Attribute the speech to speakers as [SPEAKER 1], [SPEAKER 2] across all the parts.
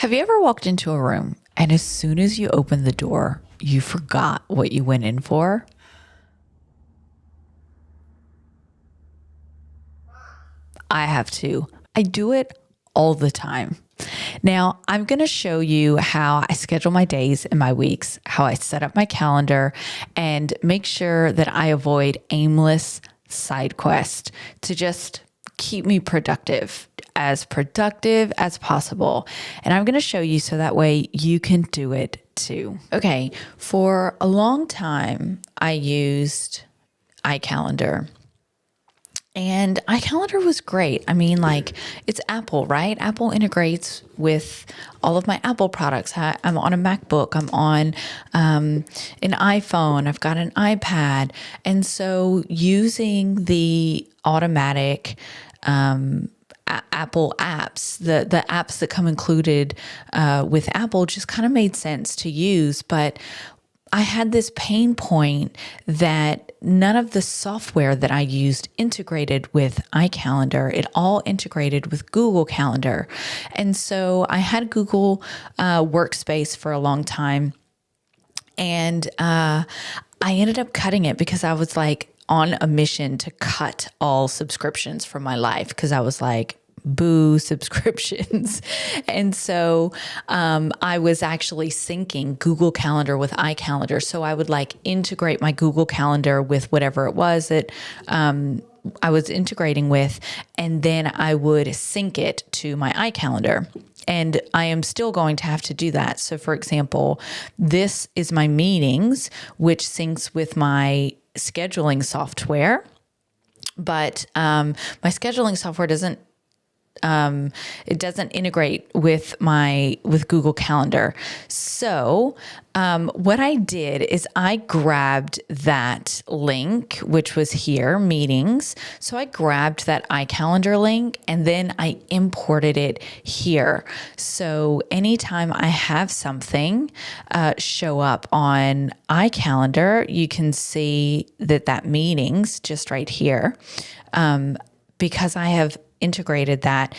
[SPEAKER 1] Have you ever walked into a room and as soon as you opened the door, you forgot what you went in for? I have too. I do it all the time. Now, I'm going to show you how I schedule my days and my weeks, how I set up my calendar, and make sure that I avoid aimless side quests to just keep me productive as possible. And I'm going to show you so that way you can do it too. Okay, for a long time, I used iCalendar. And iCalendar was great. I mean, like, it's Apple, right? Apple integrates with all of my Apple products. I'm on a MacBook. I'm on an iPhone. I've got an iPad. And so using the automatic Apple apps, the apps that come included with Apple just kind of made sense to use. But I had this pain point that none of the software that I used integrated with iCalendar. It all integrated with Google Calendar. And so I had Google Workspace for a long time. And I ended up cutting it because I was like on a mission to cut all subscriptions from my life because I was like, boo subscriptions. And so I was actually syncing Google Calendar with iCalendar. So I would like integrate my Google Calendar with whatever it was that I was integrating with, and then I would sync it to my iCalendar. And I am still going to have to do that. So for example, this is my meetings, which syncs with my scheduling software. But my scheduling software doesn't integrate with Google Calendar. So what I did is I grabbed that link, which was here, meetings. So I grabbed that iCalendar link and then I imported it here. So anytime I have something show up on iCalendar, you can see that meetings just right here, because I have integrated that,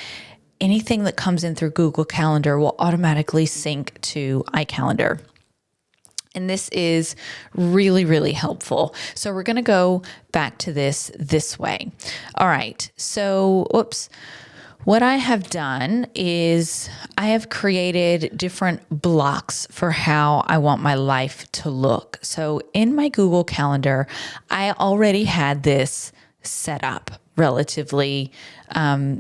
[SPEAKER 1] anything that comes in through Google Calendar will automatically sync to iCalendar. And this is really, really helpful. So we're going to go back to this way. All right. So, what I have done is I have created different blocks for how I want my life to look. So in my Google Calendar, I already had this set up relatively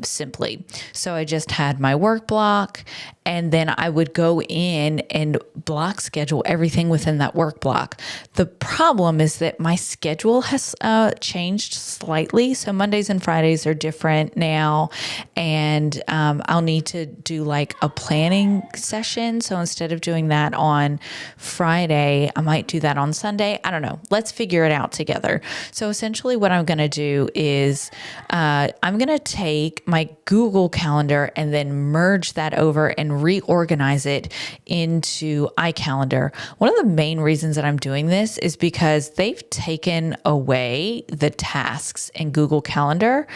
[SPEAKER 1] simply. So I just had my work block, and then I would go in and block schedule everything within that work block. The problem is that my schedule has changed slightly. So Mondays and Fridays are different now, and I'll need to do like a planning session. So instead of doing that on Friday, I might do that on Sunday. I don't know. Let's figure it out together. So essentially what I'm going to do is I'm going to take my Google Calendar and then merge that over and reorganize it into iCalendar. One of the main reasons that I'm doing this is because they've taken away the tasks in Google Calendar,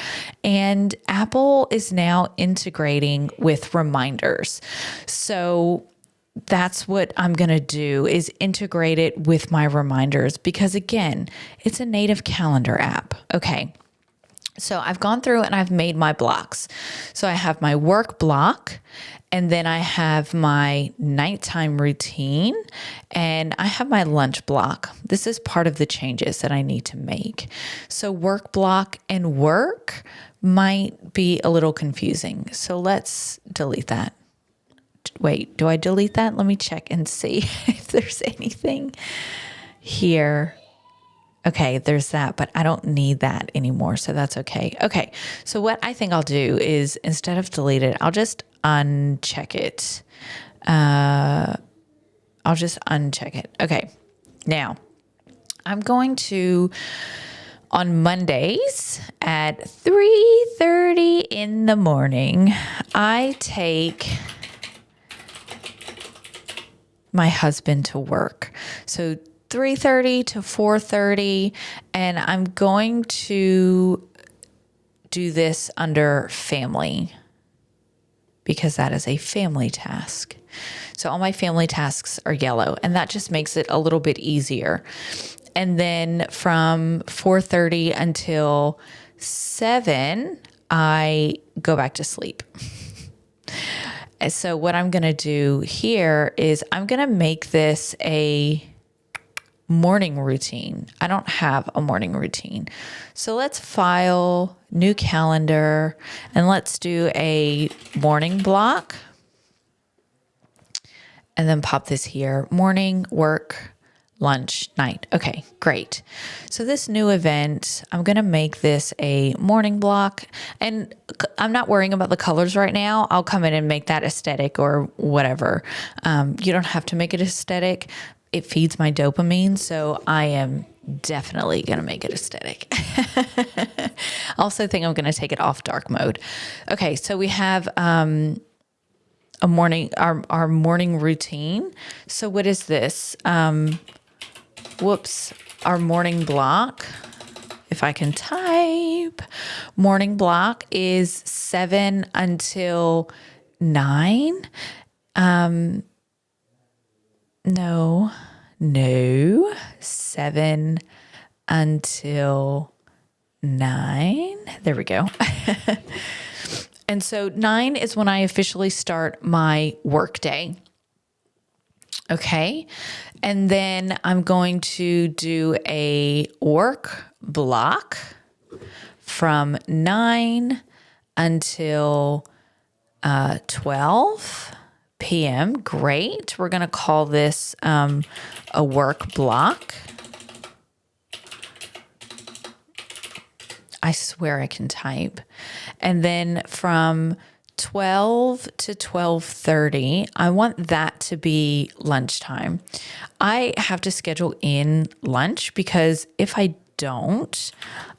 [SPEAKER 1] and Apple is now integrating with reminders. So that's what I'm going to do, is integrate it with my reminders, because again, it's a native calendar app. Okay. So I've gone through and I've made my blocks. So I have my work block, and then I have my nighttime routine, and I have my lunch block. This is part of the changes that I need to make. So work block and work might be a little confusing. So let's delete that. Wait, do I delete that? Let me check and see if there's anything here. Okay, there's that, but I don't need that anymore, so that's okay. Okay, so what I think I'll do is, instead of delete it, I'll just uncheck it. Okay, now I'm going to, on Mondays at 3:30 in the morning, I take my husband to work. So 3:30 to 4:30, and I'm going to do this under family because that is a family task. So all my family tasks are yellow, and that just makes it a little bit easier. And then from 4:30 until 7, I go back to sleep. So what I'm going to do here is I'm going to make this a morning routine. I don't have a morning routine. So let's file, new calendar, and let's do a morning block. And then pop this here, morning, work, lunch, night. Okay, great. So this new event, I'm going to make this a morning block, and I'm not worrying about the colors right now. I'll come in and make that aesthetic or whatever. You don't have to make it aesthetic. It feeds my dopamine, so I am definitely going to make it aesthetic. I also think I'm going to take it off dark mode. Okay, so we have a morning, our morning routine. So what is this? Our morning block. If I can type, morning block is 7 until 9. No, 7 until 9. There we go. And so 9 is when I officially start my work day. Okay. And then I'm going to do a work block from 9 until 12 p.m. Great. We're going to call this a work block. I swear I can type. And then from 12 to 12:30, I want that to be lunchtime. I have to schedule in lunch because if I don't,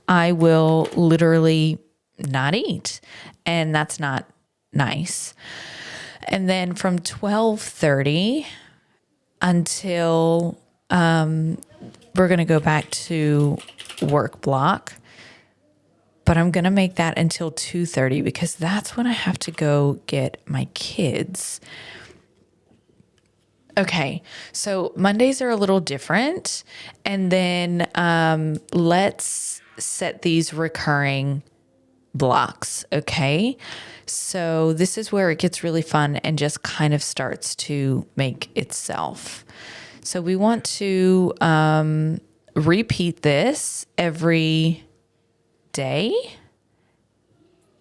[SPEAKER 1] I will literally not eat. And that's not nice. And then from 12:30 until we're going to go back to work block. But I'm going to make that until 2:30 because that's when I have to go get my kids. Okay, so Mondays are a little different. And then let's set these recurring blocks, okay? So this is where it gets really fun and just kind of starts to make itself. So we want to repeat this every day,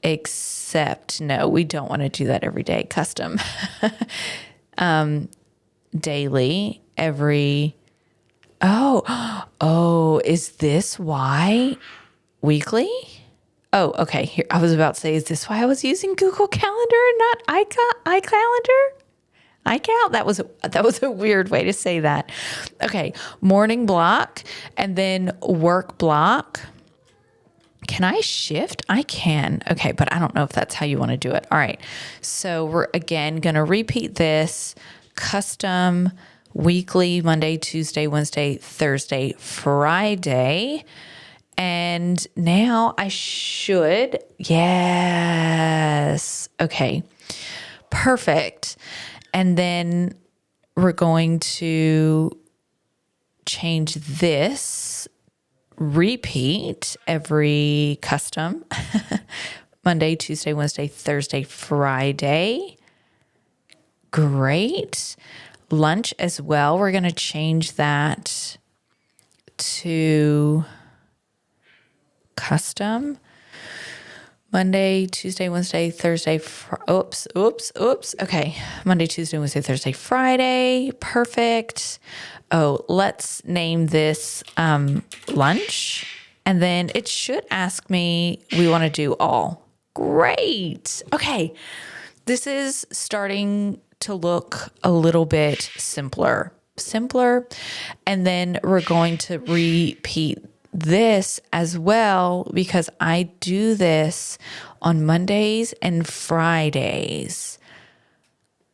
[SPEAKER 1] except no, we don't want to do that every day. Custom. Daily, every, is this why weekly? Oh, okay. Here, I was about to say, is this why I was using Google Calendar and not iCalendar? iCal? That was a weird way to say that. Okay, morning block and then work block. Can I shift? I can. Okay, but I don't know if that's how you want to do it. All right. So we're again going to repeat this custom weekly, Monday, Tuesday, Wednesday, Thursday, Friday. And now I should. Yes. Okay. Perfect. And then we're going to change this. Repeat every custom Monday, Tuesday, Wednesday, Thursday, Friday. Great. Lunch as well. We're going to change that to custom Monday, Tuesday, Wednesday, Thursday. Oops. Okay. Monday, Tuesday, Wednesday, Thursday, Friday. Perfect. Oh, let's name this lunch. And then it should ask me, we want to do all. Great. Okay. This is starting to look a little bit simpler. And then we're going to repeat this as well because I do this on Mondays and Fridays.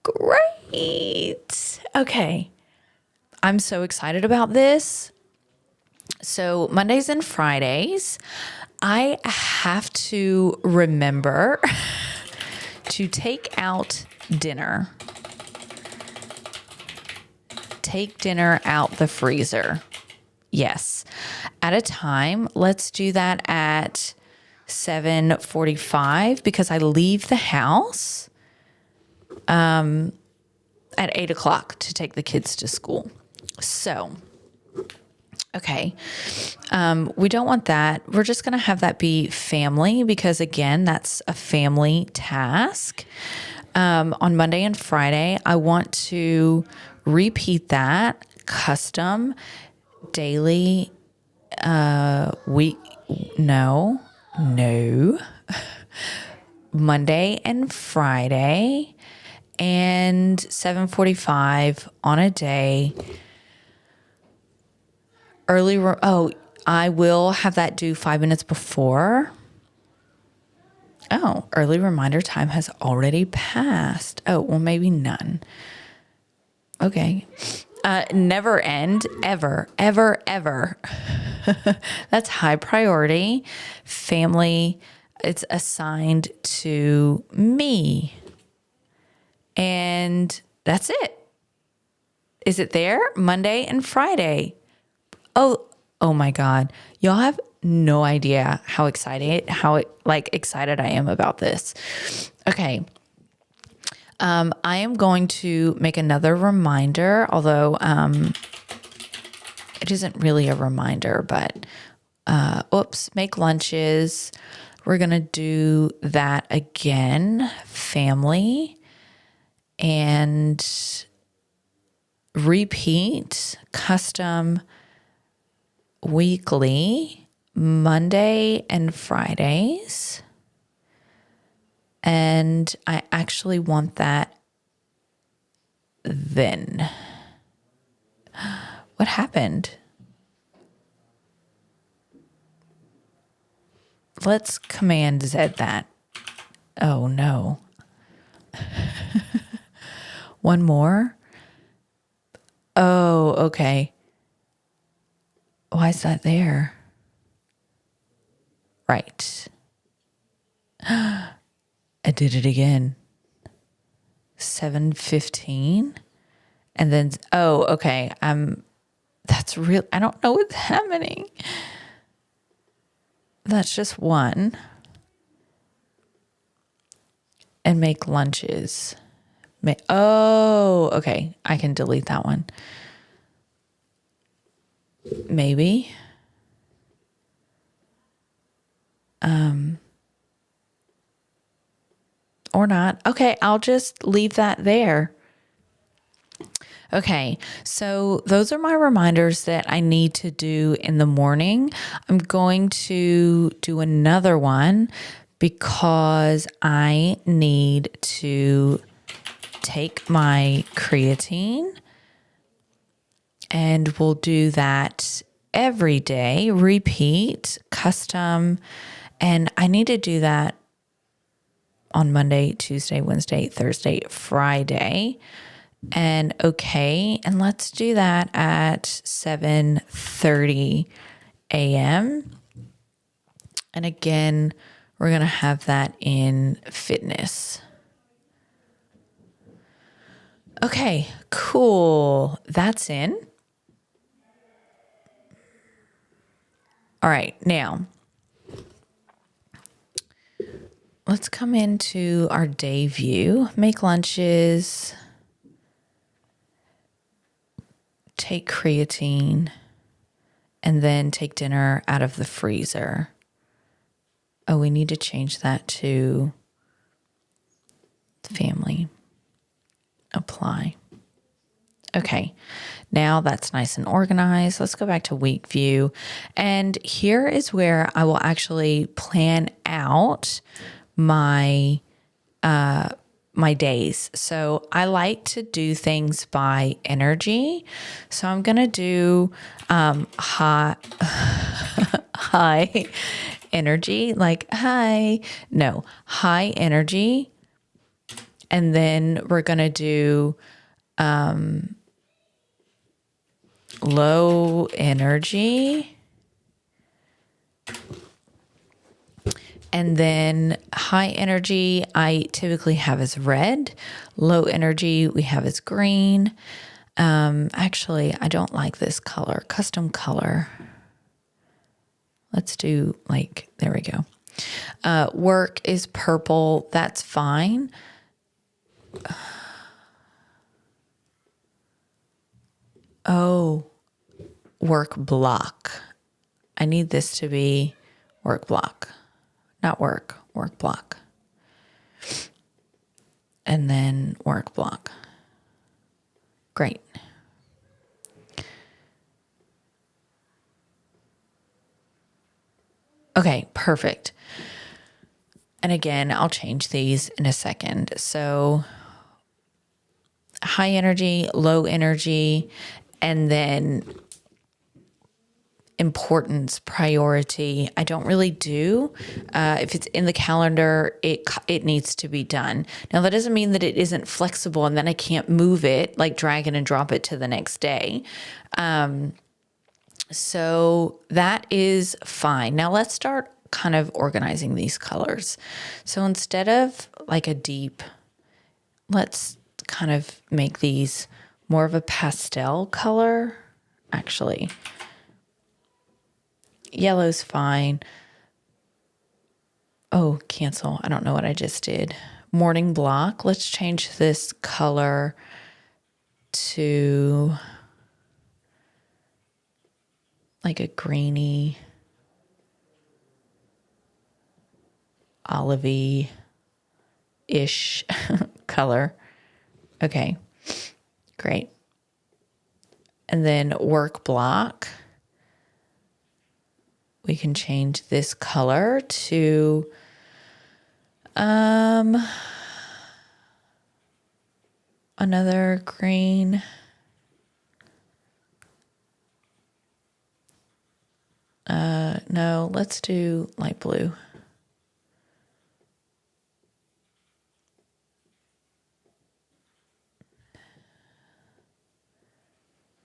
[SPEAKER 1] Great. Okay. I'm so excited about this. So Mondays and Fridays, I have to remember to take out dinner. Take dinner out the freezer. Yes. At a time, let's do that at 7:45 because I leave the house at 8 o'clock to take the kids to school. So, okay. We don't want that. We're just going to have that be family because, again, that's a family task. On Monday and Friday, I want to repeat that custom daily week. No. Monday and Friday and 7:45 on a day. I will have that due 5 minutes before. Oh, early reminder time has already passed. Oh, well, maybe none. Okay. Never end, ever, ever, ever. That's high priority. Family, it's assigned to me. And that's it. Is it there? Monday and Friday. Oh my God. Y'all have no idea how excited I am about this. Okay. I am going to make another reminder, although it isn't really a reminder, but make lunches. We're going to do that again, family, and repeat custom weekly, Monday and Fridays. And I actually want that then. What happened? Let's Command Z that. Oh no. One more? Oh, okay. Why is that there? Right. I did it again. 7:15. And then, okay. That's real. I don't know what's happening. That's just one. And make lunches. Okay. I can delete that one. Maybe. Or not. Okay, I'll just leave that there. Okay, so those are my reminders that I need to do in the morning. I'm going to do another one because I need to take my creatine, and we'll do that every day, repeat, custom, and I need to do that on Monday, Tuesday, Wednesday, Thursday, Friday. And let's do that at 7:30 a.m. And again, we're going to have that in fitness. Okay, cool. That's in. All right, now let's come into our day view, make lunches, take creatine, and then take dinner out of the freezer. Oh, we need to change that to family. Apply. Okay, now that's nice and organized. Let's go back to week view. And here is where I will actually plan out my days. So I like to do things by energy. So I'm going to do high energy, high energy. And then we're going to do low energy. And then high energy, I typically have as red. Low energy, we have as green. Actually, I don't like this color, custom color. Let's do like, there we go. Work is purple. That's fine. Oh, work block. I need this to be work block, not work block. And then work block. Great. Okay, perfect. And again, I'll change these in a second. So high energy, low energy, and then importance, priority. I don't really do. If it's in the calendar, it needs to be done. Now, that doesn't mean that it isn't flexible and then I can't move it, like drag it and drop it to the next day. So that is fine. Now let's start kind of organizing these colors. So instead of like a deep, let's kind of make these more of a pastel color. Actually, yellow's fine. Oh, cancel. I don't know what I just did. Morning block. Let's change this color to like a greeny, olivey-ish color. Okay, great. And then work block. We can change this color to another green. No, let's do light blue.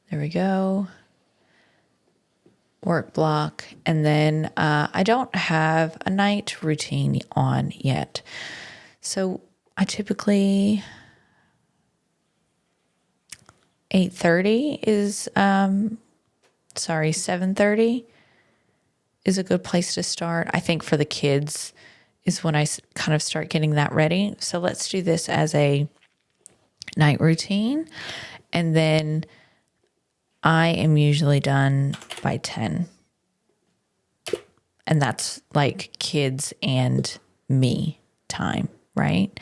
[SPEAKER 1] There we go. Work block. And then I don't have a night routine on yet. So I typically 8:30 is 7:30 is a good place to start. I think for the kids is when I kind of start getting that ready. So let's do this as a night routine. And then I am usually done by 10. And that's like kids and me time, right?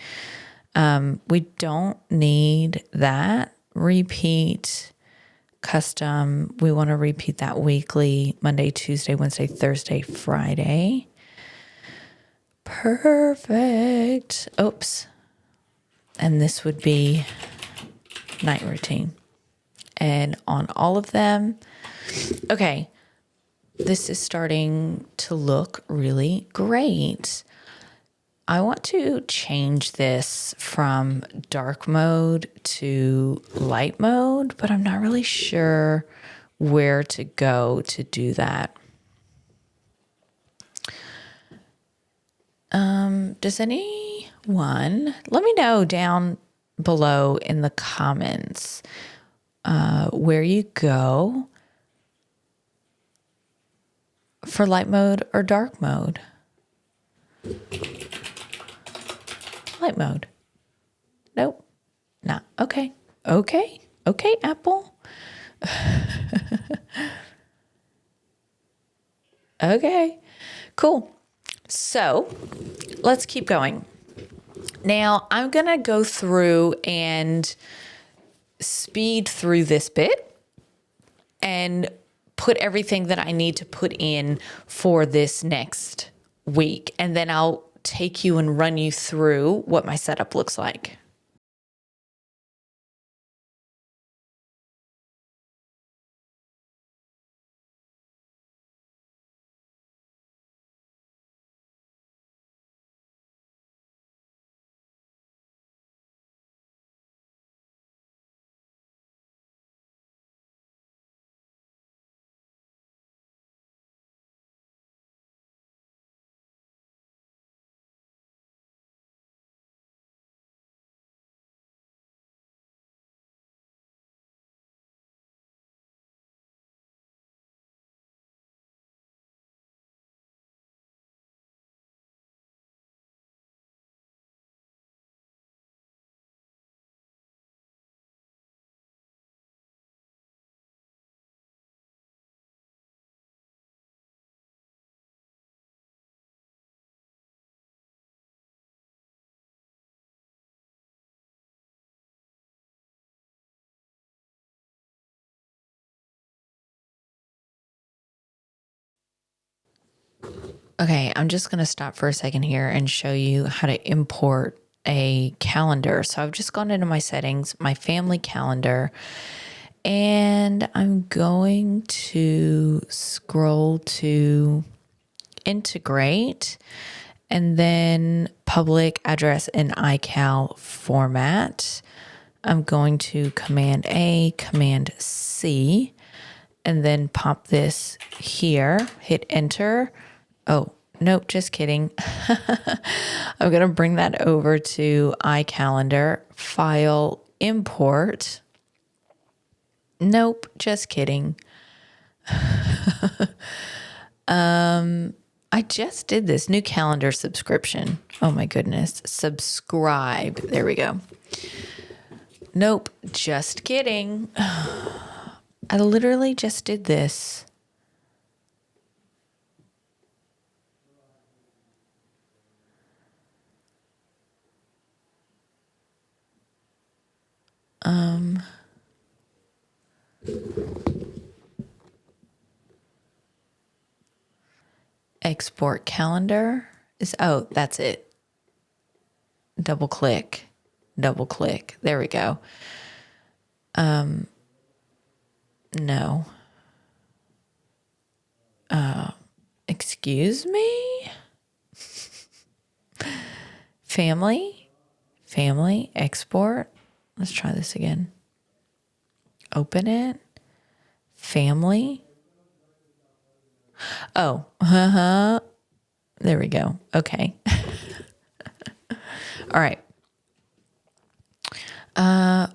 [SPEAKER 1] We don't need that repeat custom. We want to repeat that weekly, Monday, Tuesday, Wednesday, Thursday, Friday. Perfect. Oops. And this would be night routine. And on all of them, okay, this is starting to look really great. I want to change this from dark mode to light mode, but I'm not really sure where to go to do that. Does anyone, let me know down below in the comments where you go for light mode or dark mode. Light mode. Nope. Not. Okay. Okay. Okay, Apple. Okay. Cool. So let's keep going. Now I'm going to go through and speed through this bit and put everything that I need to put in for this next week. And then I'll take you and run you through what my setup looks like. Okay, I'm just going to stop for a second here and show you how to import a calendar. So I've just gone into my settings, my family calendar, and I'm going to scroll to integrate and then public address in iCal format. I'm going to Command A, Command C, and then pop this here, hit enter. Oh, nope, just kidding. I'm going to bring that over to iCalendar, file, import. Nope, just kidding. I just did this new calendar subscription. Oh my goodness. Subscribe. There we go. Nope, just kidding. I literally just did this. Export calendar is, oh, that's it. Double click. There we go. No. Excuse me? Family, export. Let's try this again. Open it. Family. Oh, there we go. Okay. All right.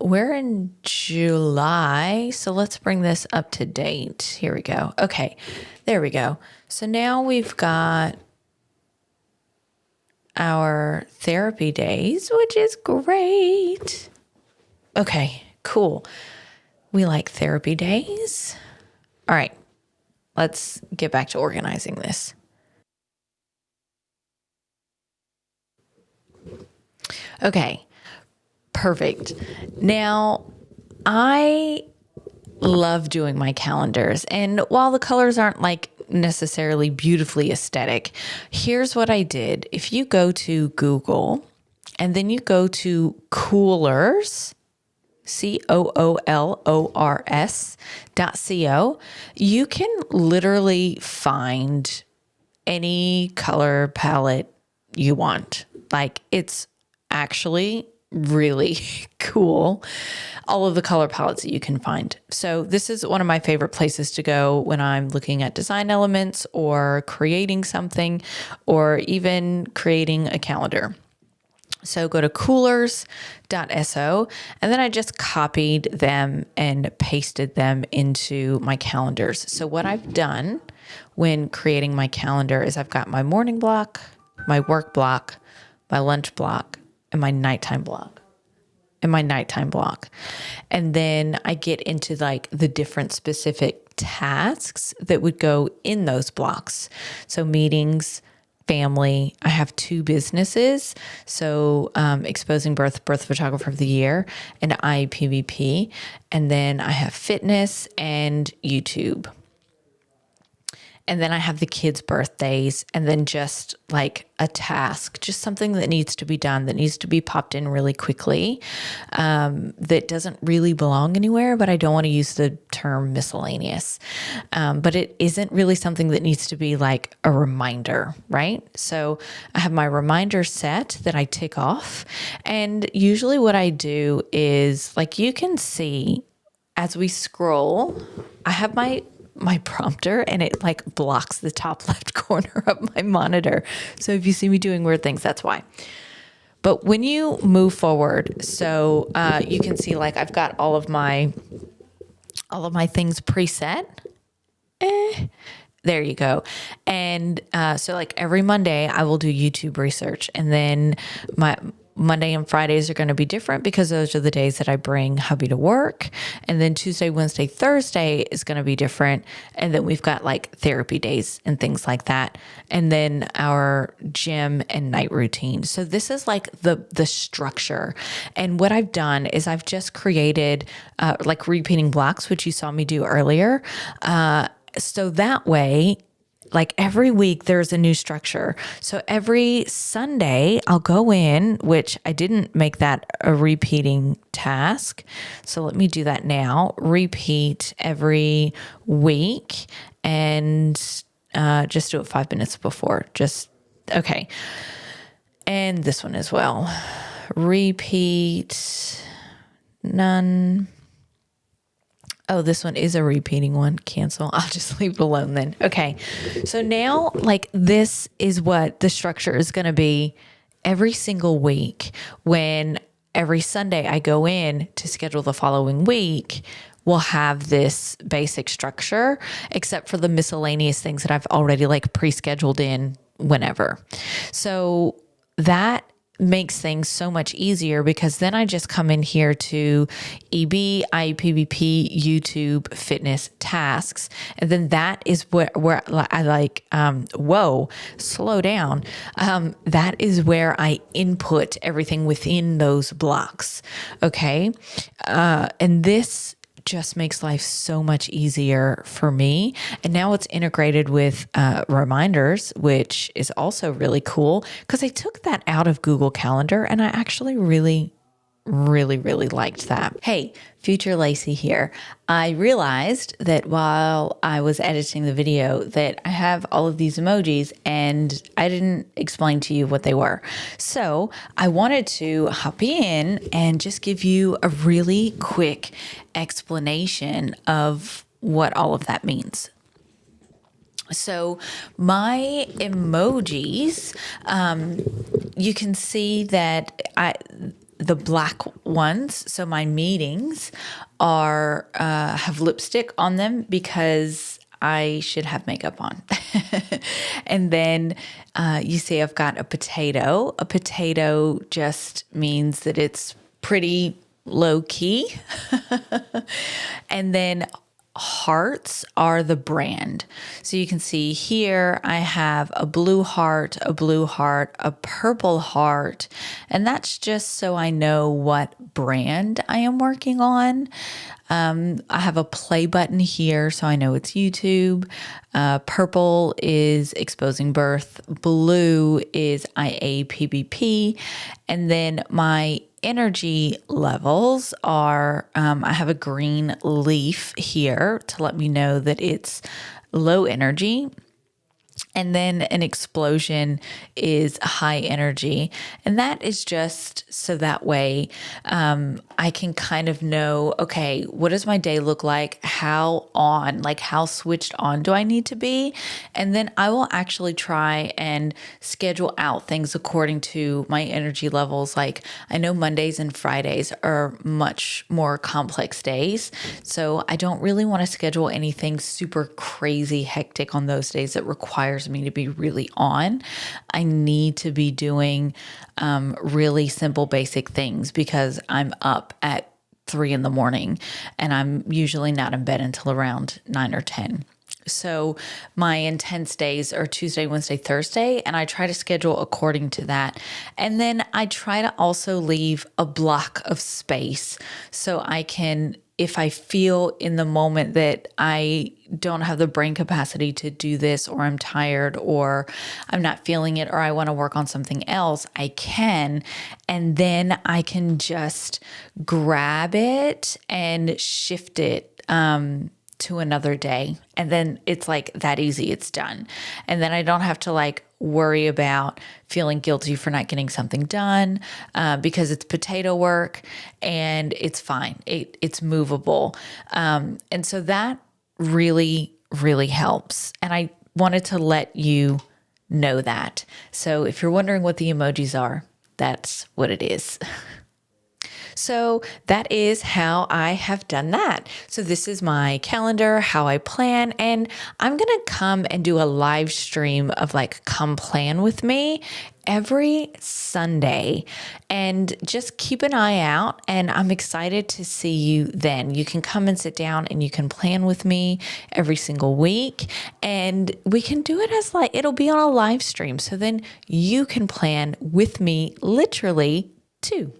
[SPEAKER 1] We're in July, so let's bring this up to date. Here we go. Okay, there we go. So now we've got our therapy days, which is great. Okay, cool. We like therapy days. All right, let's get back to organizing this. Okay, perfect. Now, I love doing my calendars. And while the colors aren't like necessarily beautifully aesthetic, here's what I did. If you go to Google and then you go to Coolors, COOLORS.co, you can literally find any color palette you want. Like, it's actually really cool, all of the color palettes that you can find. So this is one of my favorite places to go when I'm looking at design elements or creating something or even creating a calendar. So go to coolors.so, and then I just copied them and pasted them into my calendars. So what I've done when creating my calendar is I've got my morning block, my work block, my lunch block, and my nighttime block. And then I get into like the different specific tasks that would go in those blocks. So meetings, family. I have 2 businesses. So Exposing Birth Photographer of the Year, and IAPBP. And then I have fitness and YouTube. And then I have the kids' birthdays, and then just like a task, just something that needs to be done, that needs to be popped in really quickly, that doesn't really belong anywhere, but I don't want to use the term miscellaneous. But it isn't really something that needs to be like a reminder, right? So I have my reminder set that I tick off. And usually what I do is, like, you can see as we scroll, I have my prompter, and it like blocks the top left corner of my monitor. So if you see me doing weird things, that's why. But when you move forward, so you can see like I've got all of my things preset. There you go. And so like every Monday I will do YouTube research, and then my Monday and Fridays are going to be different because those are the days that I bring hubby to work. And then Tuesday, Wednesday, Thursday is going to be different. And then we've got like therapy days and things like that. And then our gym and night routine. So this is like the structure. And what I've done is I've just created like repeating blocks, which you saw me do earlier. So that way like every week there's a new structure. So every Sunday I'll go in, which I didn't make that a repeating task. So let me do that now. Repeat every week and just do it 5 minutes before. Okay. And this one as well. Repeat, none. Oh, this one is a repeating one. Cancel. I'll just leave it alone then. Okay. So now, like, this is what the structure is going to be every single week. When every Sunday I go in to schedule the following week, we'll have this basic structure, except for the miscellaneous things that I've already like pre-scheduled in whenever. So that makes things so much easier, because then I just come in here to EB, IAPBP, YouTube, fitness, tasks. And then that is where I like, whoa, slow down. That is where I input everything within those blocks. Okay. And this just makes life so much easier for me. And now it's integrated with reminders, which is also really cool, because I took that out of Google Calendar and I actually really liked that. Hey, Future Lacey here. I realized that while I was editing the video that I have all of these emojis and I didn't explain to you what they were. So I wanted to hop in and just give you a really quick explanation of what all of that means. So my emojis, you can see that the black ones, so my meetings are have lipstick on them because I should have makeup on. And then you see I've got a potato. A potato just means that it's pretty low key. And then hearts are the brand. So you can see here I have a blue heart, a purple heart, and that's just so I know what brand I am working on. I have a play button here, so I know it's YouTube. Purple is exposing birth. Blue is IAPBP. And then my energy levels are, I have a green leaf here to let me know that it's low energy. And then an explosion is high energy. And that is just so that way I can kind of know, okay, what does my day look like? How switched on do I need to be? And then I will actually try and schedule out things according to my energy levels. Like I know Mondays and Fridays are much more complex days. So I don't really want to schedule anything super crazy hectic on those days that requires me to be really on. I need to be doing really simple, basic things because I'm up at 3 a.m. and I'm usually not in bed until around 9 or 10. So my intense days are Tuesday, Wednesday, Thursday, and I try to schedule according to that. And then I try to also leave a block of space so I can, if I feel in the moment that I don't have the brain capacity to do this, or I'm tired, or I'm not feeling it, or I want to work on something else, I can. And then I can just grab it and shift it to another day. And then it's like that easy, it's done. And then I don't have to like worry about feeling guilty for not getting something done because it's potato work and it's fine. It's movable. And so that really helps. And I wanted to let you know that. So if you're wondering what the emojis are, that's what it is. So that is how I have done that. So this is my calendar, how I plan, and I'm going to come and do a live stream of like, come plan with me every Sunday, and just keep an eye out. And I'm excited to see you then. You can come and sit down and you can plan with me every single week, and we can do it as like, it'll be on a live stream. So then you can plan with me literally too.